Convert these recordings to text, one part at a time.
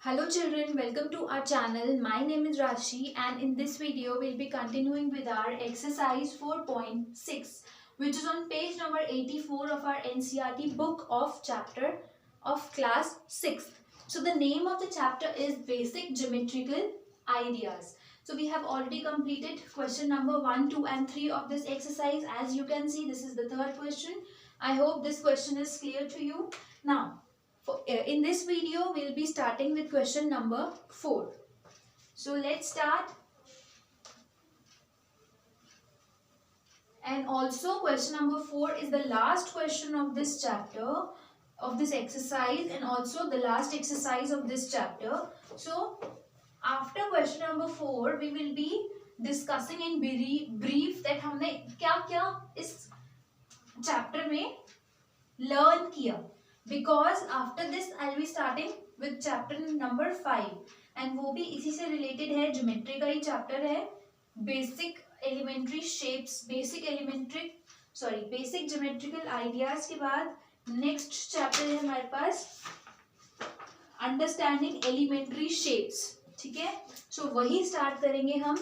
Hello children, welcome to our channel. My name is Rashi and in this video we'll be continuing with our exercise 4.6 which is on page number 84 of our NCERT book of chapter of class 6th. So the name of the chapter is Basic Geometrical Ideas. So we have already completed question number 1, 2 and 3 of this exercise. As you can see, this is the third question. I hope this question is clear to you. Now, in this video, we'll be starting with question number 4. So let's start. And also question number 4 is the last question of this chapter, of this exercise, and also the last exercise of this chapter. So after question number 4, we will be discussing in brief that हमने क्या-क्या इस chapter में learn किया. Because after this I'll be starting with chapter number 5 and वो भी इसी से related है, geometry का ही chapter है. basic elementary shapes, basic geometrical ideas के बाद next chapter है हमारे पास understanding elementary shapes. ठीक है, so वही start करेंगे हम.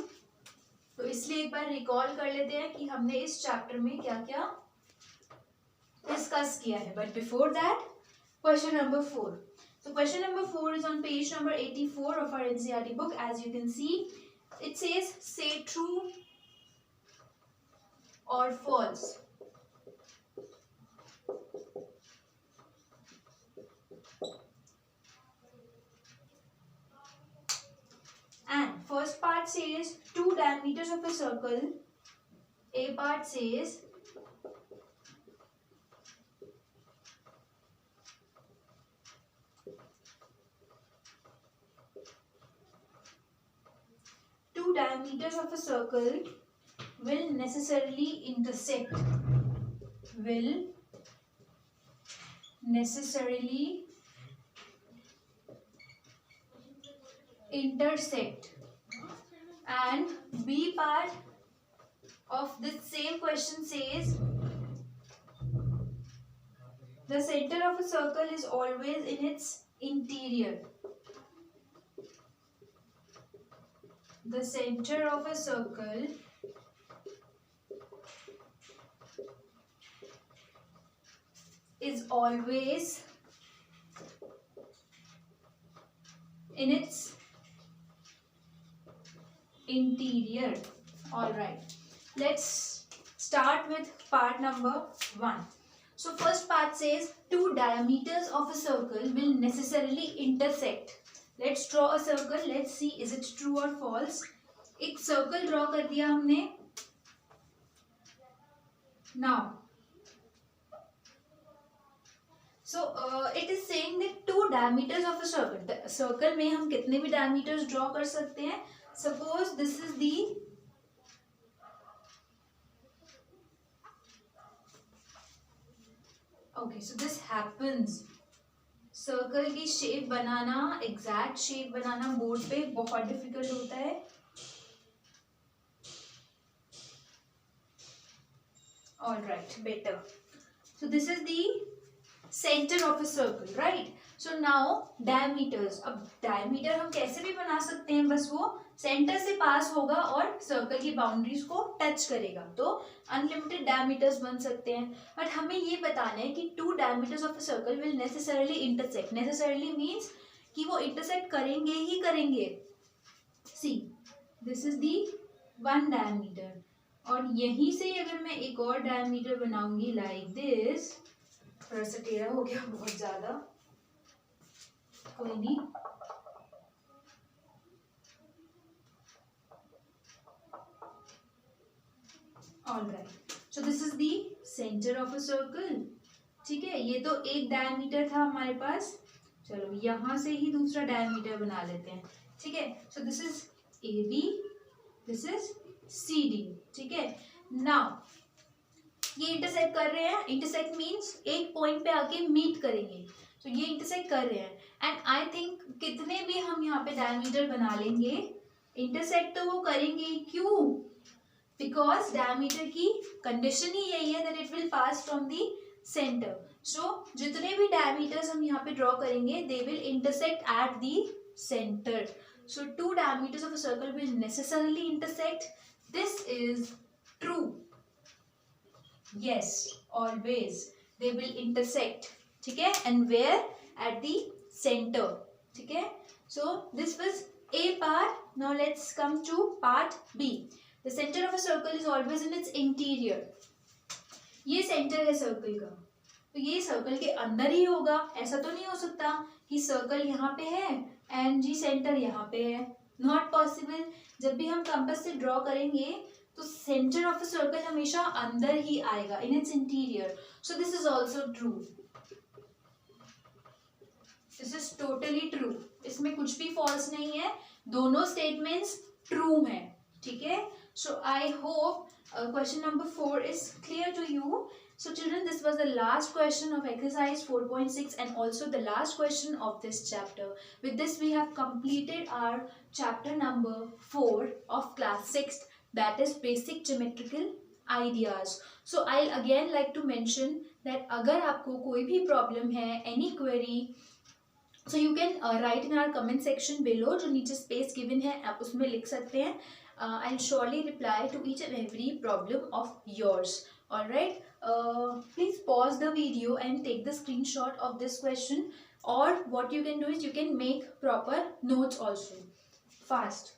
तो इसलिए एक बार recall कर लेते हैं कि हमने इस chapter में क्या क्या discuss किया है. But before that, question number 4. So question number 4 is on page number 84 of our NCERT book. As you can see, it says say true or false. And first part says 2 diameters of a circle. A part says diameters of a circle will necessarily intersect. And B part of this same question says the center of a circle is always in its interior. The center of a circle is always in its interior. All right, let's start with part number 1. So first part says 2 diameters of a circle will necessarily intersect. Let's draw a circle. Let's see is it true or false. एक circle draw कर दिया हमने. Now, so it is saying that 2 diameters of a circle. The circle में हम कितने भी diameters draw कर सकते हैं. Suppose this is the okay. So this happens. Circle की शेप बनाना, एग्जैक्ट शेप बनाना बोर्ड पे बहुत डिफिकल्ट होता है. All right, better. So this is the center of a circle, right? So now diameters. अब diameter हम कैसे भी बना सकते हैं, बस वो सेंटर से पास होगा और सर्कल की बाउंड्रीज को टच करेगा तो अनलिमिटेड डायमीटर्स बन सकते हैं. बट हमें ये बताना है कि 2 diameters of a circle will necessarily intersect. Necessarily means कि वो इंटरसेक्ट करेंगे ही करेंगे. See this is the 1 diameter और यहीं से अगर मैं एक और डायमीटर बनाऊंगी लाइक दिस. थोड़ा सा टेढ़ा हो गया बहुत ज्यादा, कोई नहीं. Alright, so this is the center of a circle. ठीक है, ये तो एक डायमीटर था हमारे पास. चलो यहां से ही दूसरा डायमीटर बना लेते हैं. ठीक है, so this is AB, this is CD. ठीक है, now ये इंटरसेक्ट कर रहे हैं. इंटरसेक्ट मीन्स एक पॉइंट पे आके मीट करेंगे. तो ये इंटरसेक्ट कर रहे हैं एंड आई थिंक कितने भी हम यहाँ पे डायमीटर बना लेंगे इंटरसेक्ट तो वो करेंगे. क्यों? बिकॉज डायमीटर की कंडीशन ही यही है that it will pass from the centre. So जितने भी डायमीटर्स हम यहाँ पे ड्रॉ करेंगे they will intersect at the center. So two diameters of a circle will necessarily intersect. This is true. Yes, always they will intersect. ठीक है? And where? At the center. ठीक है? So this was A part. Now let's come to part B. The center of a circle is always in its interior. ये centre है circle का, तो ये circle के अंदर ही होगा. ऐसा तो नहीं हो सकता कि सर्कल यहाँ पे है एंड जी सेंटर यहाँ पे है. Not possible. जब भी हम कंपास से ड्रॉ करेंगे तो सेंटर ऑफ अ सर्कल हमेशा अंदर ही आएगा, in its interior. So this is also true. This is totally true. इसमें कुछ भी फॉल्स नहीं है, दोनों स्टेटमेंट्स ट्रू हैं. ठीक है? सो I hope question number 4 is clear to you. So children, this was the last question of exercise 4.6 and also the last question of this chapter. With this we have completed our chapter number 4 of class 6, that is basic geometrical ideas. So I'll again like to mention that अगर आपको कोई भी problem है, any query, so you can write in our comment section below. जो नीचे space given है आप उसमें लिख सकते हैं. I'll surely reply to each and every problem of yours. Alright, please pause the video and take the screenshot of this question, or what you can do is you can make proper notes also. Fast.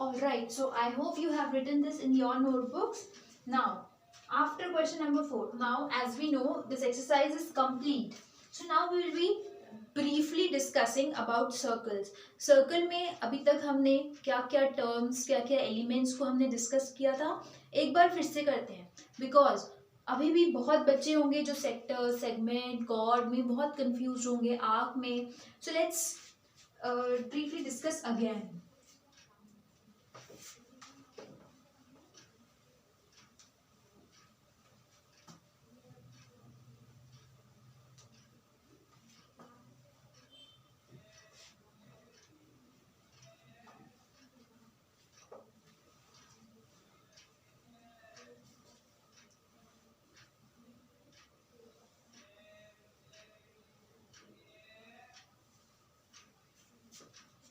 Alright, so I hope you have written this in your notebooks. Now, after question number 4, now as we know this exercise is complete. So now we will be briefly discussing about circles. Circle में अभी तक हमने क्या क्या terms, क्या क्या elements को हमने discuss किया था, एक बार फिर से करते हैं. Because अभी भी बहुत बच्चे होंगे जो sector, segment, chord में बहुत confused होंगे, arc में. So let's briefly discuss again.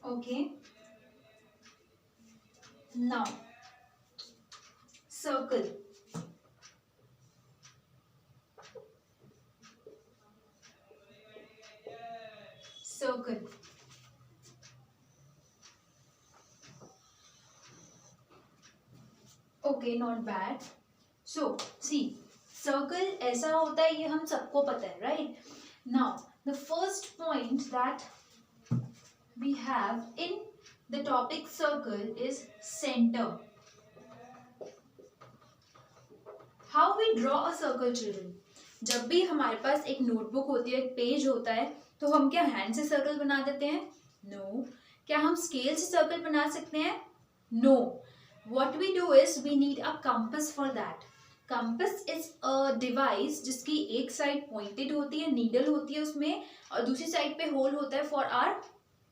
Okay. Now, circle. Circle. Okay, not bad. So, see, circle ऐसा होता है, ये हम सबको पता है, right? Now, the first point that we have in the topic circle is center. How we draw a circle, children? जब भी हमारे पास एक नोटबुक होती है, एक पेज होता है, तो हम क्या हैंड से सर्कल बना देते हैं? No. क्या हम स्केल से सर्कल बना सकते हैं? No. What we do is we need a compass for that. Compass is a device जिसकी एक साइड पॉइंटेड होती है, नीडल होती है उसमें, और दूसरी साइड पे होल होता है फॉर आवर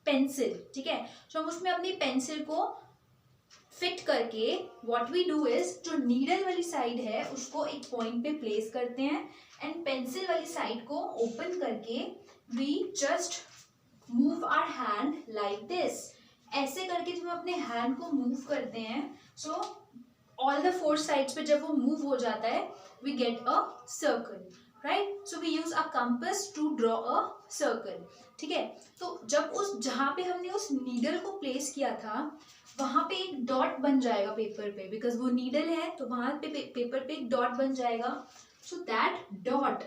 पेंसिल. ठीक है? तो हम उसमें अपनी पेंसिल को फिट करके व्हाट वी डू इज, जो नीडल वाली साइड है उसको एक पॉइंट पे प्लेस करते हैं एंड पेंसिल वाली साइड को ओपन करके we just move our hand like this. ऐसे करके जब हम अपने हैंड को मूव करते हैं, so all the four sides पे जब वो मूव हो जाता है, we get a circle. Right? So we use a compass to draw a circle. ठीक है? तो जब उस जहाँ पे हमने उस नीडल को प्लेस किया था वहां पे एक डॉट बन जाएगा पेपर पे, बिकॉज वो नीडल है तो वहां पे पेपर पे एक डॉट बन जाएगा. So that dot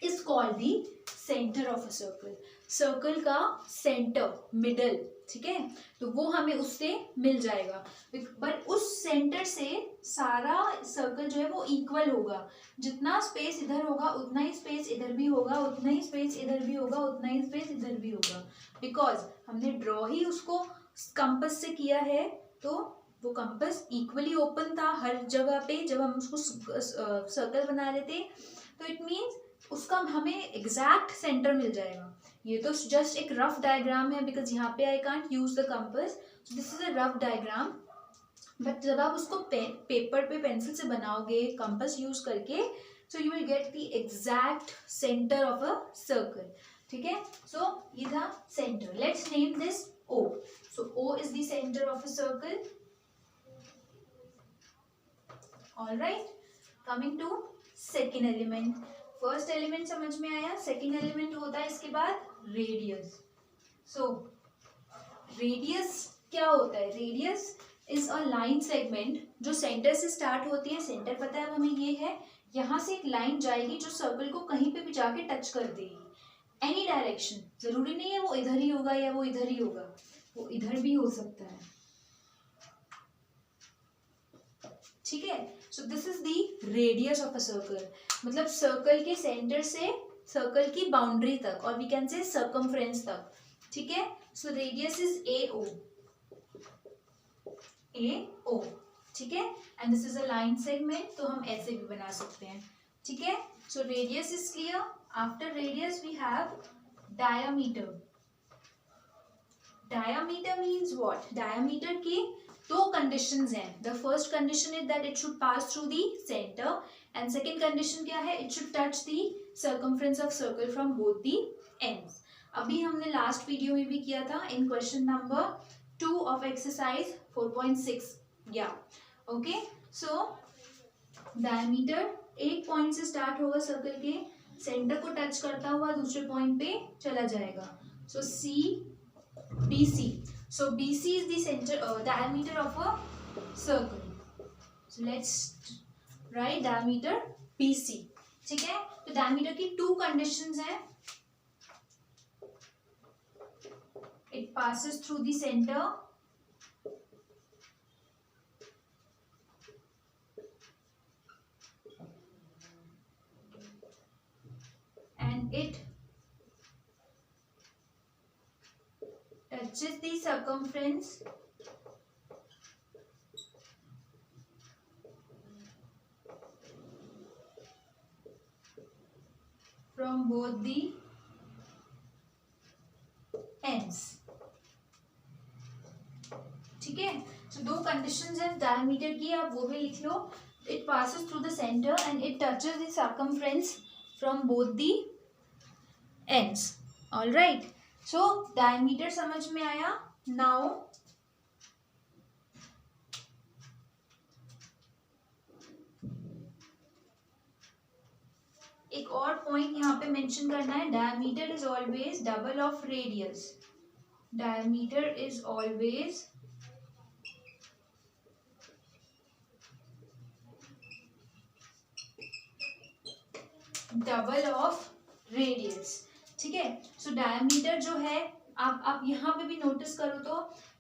is called the centre of a circle. Circle का सेंटर, मिडल. ठीक है? तो वो हमें उससे मिल जाएगा, बट उस सेंटर से सारा सर्कल जो है वो इक्वल होगा. जितना स्पेस इधर होगा उतना ही स्पेस इधर भी होगा, उतना ही स्पेस इधर भी होगा, उतना ही स्पेस इधर भी होगा, बिकॉज हमने ड्रॉ ही उसको कंपास से किया है. तो वो कंपास इक्वली ओपन था हर जगह पे जब हम उसको सर्कल बना रहे थे, तो इट मीन्स उसका हमें एग्जैक्ट सेंटर मिल जाएगा। ये तो जस्ट एक रफ डायग्राम है, बिकॉज यहाँ पे I can't use the compass, so this is a rough diagram. But जब आप उसको पेपर पे पेंसिल से बनाओगे कंपास यूज करके, so you will get the exact centre of a circle. ठीक है, सो ये था centre. Let's name this O. So O is the center of a circle. All right. Coming to second element. First element समझ में आया, second element होता है इसके बाद radius. So radius क्या होता है? Radius is a line segment जो center से start होती है। center पता है हमें ये है, यहाँ से एक line जाएगी जो circle को कहीं पे भी जाके टच कर देगी। एनी डायरेक्शन, जरूरी नहीं है वो इधर ही होगा या वो इधर ही होगा, वो इधर भी हो सकता है। ठीक है, so this is the radius of a circle, मतलब सर्कल के सेंटर से सर्कल की बाउंड्री तक, और वी कैन से सर्कमफ्रेंस तक। ठीक है, so radius is AO, AO। ठीक है, and this is a line segment, तो हम ऐसे भी बना सकते हैं। ठीक है, so radius is clear. After radius we have diameter. Diameter means what? Diameter की दो conditions हैं. The first condition is that it should pass through the center, and second condition क्या है? It should touch the circumference of circle from both the ends. अभी हमने last video में भी किया था in question number 2 of exercise 4.6. Yeah. Okay. So diameter एक point से start होगा सर्कल के, सेंटर को टच करता हुआ दूसरे पॉइंट पे चला जाएगा। So C B C, so B C is the centre diameter of a circle. So let's write diameter B C. ठीक है, तो डायमीटर की टू कंडीशंस हैं, it passes through the centre and it touches the circumference from both the ends. ठीक है, तो दो conditions हैं डायमीटर की, आप वो भी लिख लो। It passes through the centre and it touches the circumference from both the ends. All right, so diameter समझ में आया। Now एक और पॉइंट यहाँ पे मेंशन करना है, diameter is always double of radius. Diameter is always double of radius. ठीक है, सो डायमीटर जो है, आप यहाँ पे भी नोटिस करो तो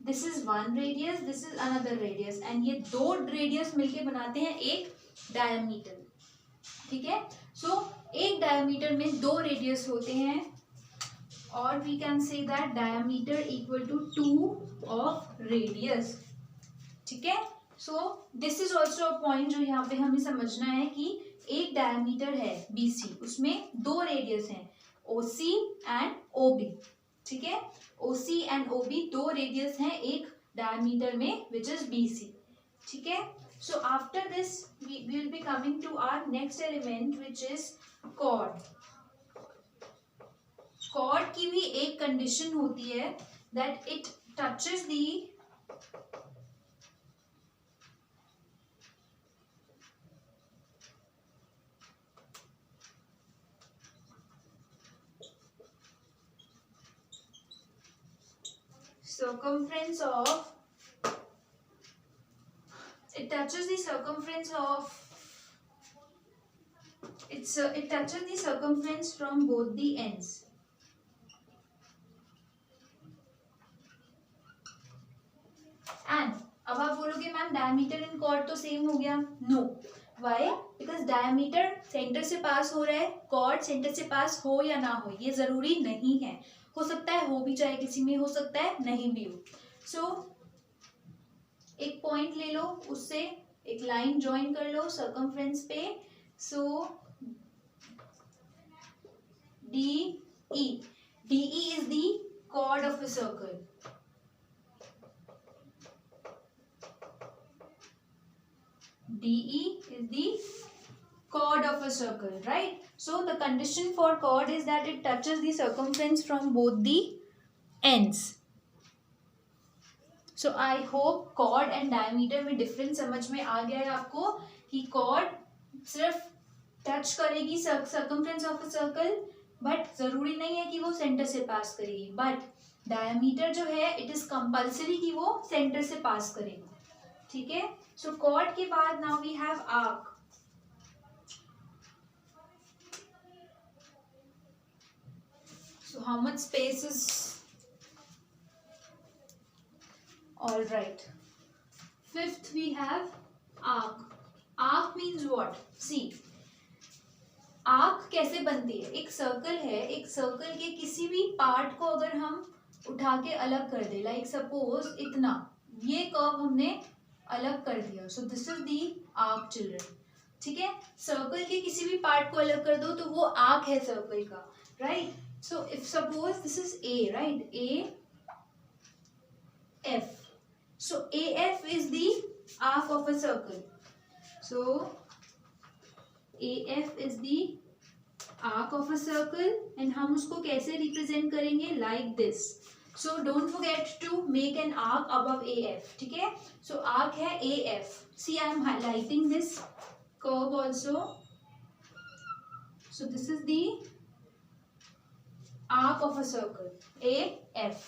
this is one radius, this is another radius, and ये दो रेडियस मिलके बनाते हैं एक डायमीटर। ठीक है, सो एक डायमीटर में दो रेडियस होते हैं, और we can say that diameter equal to 2 of radius. ठीक है, so this is also a point जो यहाँ पे हमें समझना है कि एक डायमीटर है BC, उसमें दो रेडियस हैं OC एंड OB। ठीक है, OC एंड OB दो रेडियस हैं एक डायमीटर में, विच इज BC। ठीक है, so after this we will be coming to our next element which is chord. Chord की भी एक कंडीशन होती है that it touches the circumference of, it touches the circumference of, it touches the circumference from both the ends. And अब आप बोलोगे ma'am diameter in chord तो same हो गया। No, why? Because diameter centre से pass हो रहा है, कॉर्ड सेंटर से पास हो या ना हो ये जरूरी नहीं है, हो सकता है हो भी जाए, किसी में हो सकता है नहीं भी हो। सो एक पॉइंट ले लो, उससे एक लाइन ज्वाइन कर लो सर्कमफ्रेंस पे. सो DE. DE is the chord of a circle. DE is the chord of a circle, right? So the condition for chord is that it touches the circumference from both the ends. So I hope chord and diameter में difference समझ में आ गया है आपको कि chord सिर्फ touch करेगी circumference of a circle, but जरूरी नहीं है कि वो सेंटर से पास करेगी. बट डायमीटर जो है इट इज कंपल्सरी कि वो सेंटर से पास करेगा. ठीक है. सो कॉर्ड के बाद now we have arc. So how much space is all right. Fifth we have arc. Arc means what? See, arc कैसे बनती है? एक सर्कल है, एक सर्कल के किसी भी पार्ट को अगर हम उठा के अलग कर दे, लाइक सपोज इतना, ये कर्व हमने अलग कर दिया, सो this is the arc children. ठीक है. सर्कल के किसी भी पार्ट को अलग कर दो तो वो आर्क है सर्कल का, right. So if suppose this is a, right, A F. So A F is the arc of a circle. So AF is the arc of a circle and हम उसको कैसे represent करेंगे? Like this. So don't forget to make an arc above AF. ठीक है. So arc है AF. See, I am highlighting this curve also. So this is the arc of a circle, AF.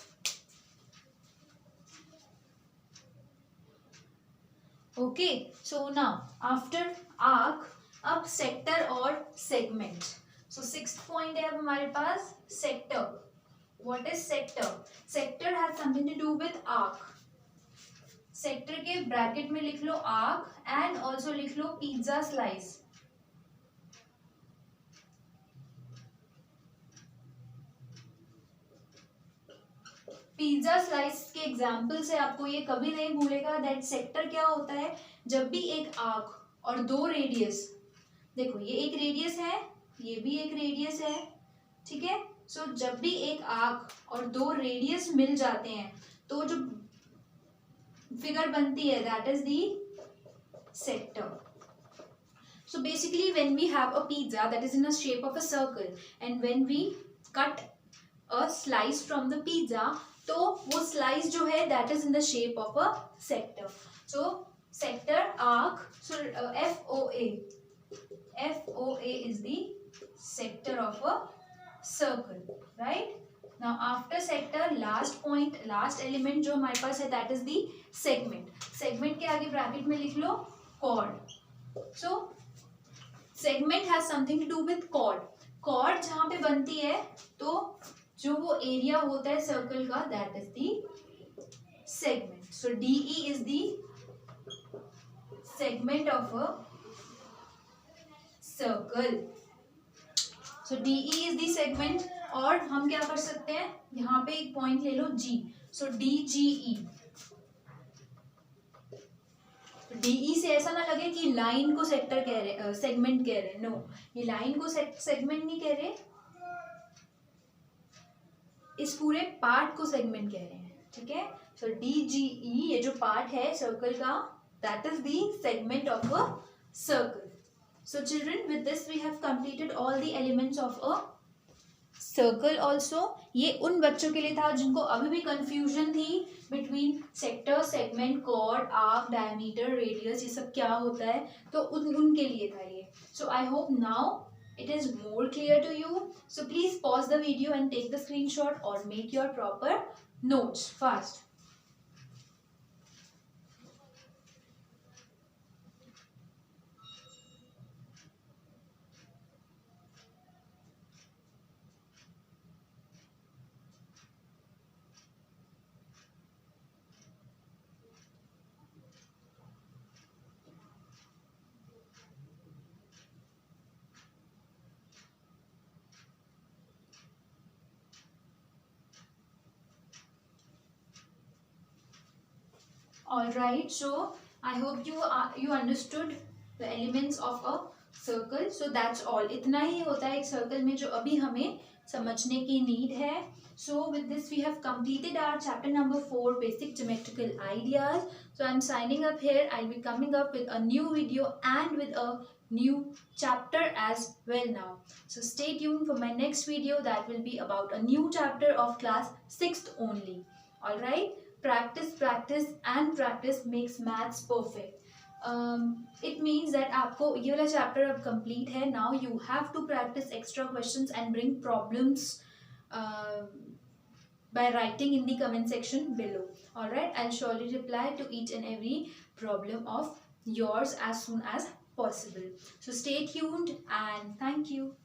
Okay. So now after arc, अब sector और segment. So sixth point है अब हमारे पास sector. What is sector? Sector has something to do with arc. Sector के bracket में लिख लो आर्क एंड ऑल्सो लिख लो पिज्जा स्लाइस. पिज्जा स्लाइस के एग्जाम्पल से आपको ये कभी नहीं भूलेगा दैट सेक्टर क्या होता है. जब भी एक आर्क और दो रेडियस, देखो ये एक रेडियस है, ये भी एक रेडियस है. ठीक है. सो जब भी एक आर्क और दो रेडियस मिल जाते हैं तो जो फिगर बनती है that is the sector. So basically when we have a pizza that is in a shape of a circle and when we cut a slice from the pizza, तो वो स्लाइस जो है that is in the shape of a sector. So sector, arc, so FOA. FOA is the sector of a circle, right? Now after sector, last point, last element जो हमारे पास है that is the segment. Segment के आगे bracket में लिख लो chord. So segment has something to do with chord. Chord जहाँ पे बनती है तो जो वो एरिया होता है सर्कल का that is the segment. So DE is the segment of a circle. So DE is the segment. और हम क्या कर सकते हैं, यहाँ पे एक पॉइंट ले लो G. सो DGE. DE से ऐसा ना लगे कि लाइन को सेक्टर कह रहे, सेगमेंट कह रहे. नो, ये लाइन को सेगमेंट नहीं कह रहे, इस पूरे पार्ट को सेगमेंट कह रहे हैं. ठीक है. सो DGE, ये जो पार्ट है सर्कल का, that is the segment of a circle. So children, with this we have completed all the elements of a circle also. ये उन बच्चों के लिए था जिनको अभी भी confusion थी between sector, segment, chord, arc, diameter, radius, ये सब क्या होता है, तो उनके लिए था ये. So I hope now it is more clear to you. So please pause the video and take the screenshot or make your proper notes fast. All right, so I hope you understood the elements of a circle. So that's all. इतना ही होता है एक circle में जो अभी हमें समझने की need है. So with this we have completed our chapter number 4, basic geometrical ideas. So I'm signing up here. I'll be coming up with a new video and with a new chapter as well now. So stay tuned for my next video that will be about a new chapter of class 6th only. All right. Practice and practice makes maths perfect. It means that आपको ये वाला chapter अब complete है. Now you have to practice extra questions and bring problems by writing in the comment section below. Alright, I'll surely reply to each and every problem of yours as soon as possible. So stay tuned and thank you.